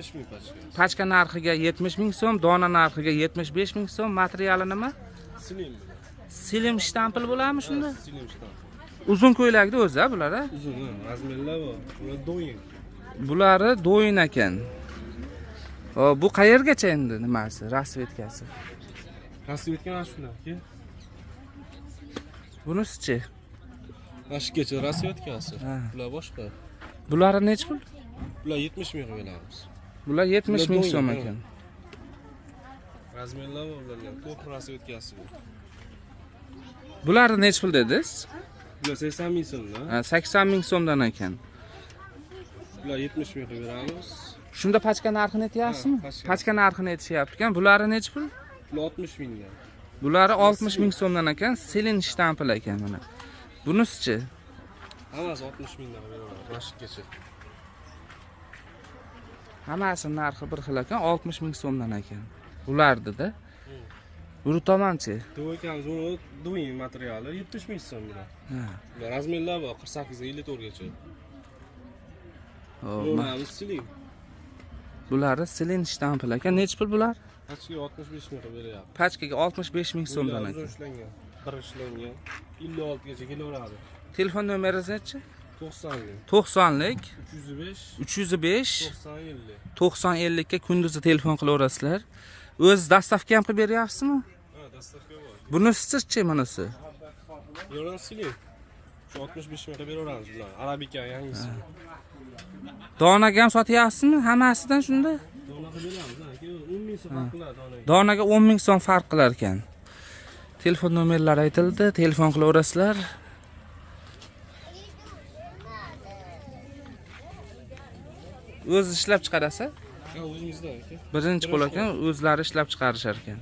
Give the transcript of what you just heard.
70 ming pachka. Pachka narxiga 70 ming so'm, dona narxiga 75 ming so'm. Materiali nima? Slim. Slim shtampil bo'ladimi shunda? Slim shtampil. Uzun ko'ylakda o'zi bular, a? Uzun, razmerlar bor. Ular do'yin. Bulari do'yin ekan. Hop, bu qayergacha endi nimasi? Rasvetkasi. Rasvetka mana shular, aka. Bunisi-chi? Mashgacha rasvetkasi. Bular boshqa. Bulari nech pul? Bular 70 ming beramiz. Bular 70 ming so'm ekan. Razmerlar bor ularga. To'q rasvetkasi bu. Bularni nech pul dedingiz? Bular 80 ming so'mdan. 80 ming so'mdan ekan. Bular 70 ming beramiz. Shunda pachka narxini aytyapsizmi? Pachka narxini aytishyapti ekan. Bulari nech pul? Bular 60 mingdan. Bulari 60 ming so'mdan ekan, selin shtampil ekan mana. Bunisi-chi? Hammasi 60 mingdan beraman, mashgacha. Hammasi narxi bir xil ekan, 60 ming so'mdan ekan. Bulardi-da. Bu tomonchi. To'ykamiz uni do'yin materiali 70 ming so'm bular. Bular razmerlar bor 48 ga 54 gacha. Bularimiz siling. Bulari selin shtampil ekan. Nech pul bular? Pachkaga 65 ming beryapti. Pachkaga 65 ming so'mdan ekan. Ishlangan, bir ishlangan. 56 gacha kelaveradi. Telefon nomeringiz-chi? 90lik. 90lik 305 305 90 50. 90 50 ga kunduzi telefon qilaverasizlar. O'z dastavka ham qilib beryapsizmi? Ha, dastavka bor. Bunisi-chi bunisi? Yo'lan siling. Shu 65 mingga beraveramiz bular. Arabika yangisi. Donaga ham sotyapsizmi? Hammasidan shunda? Donaga beramiz, aka. 10 ming so'm farq qiladi donaga. Donaga 10 ming so'm farq qilar ekan. Telefon nomerlari aytildi, telefon qilaverasizlar. O'z ishlab chiqarasa? Ha, o'zimizda aka. Birinchi qo'l ekan, o'zlari ishlab chiqarishar ekan.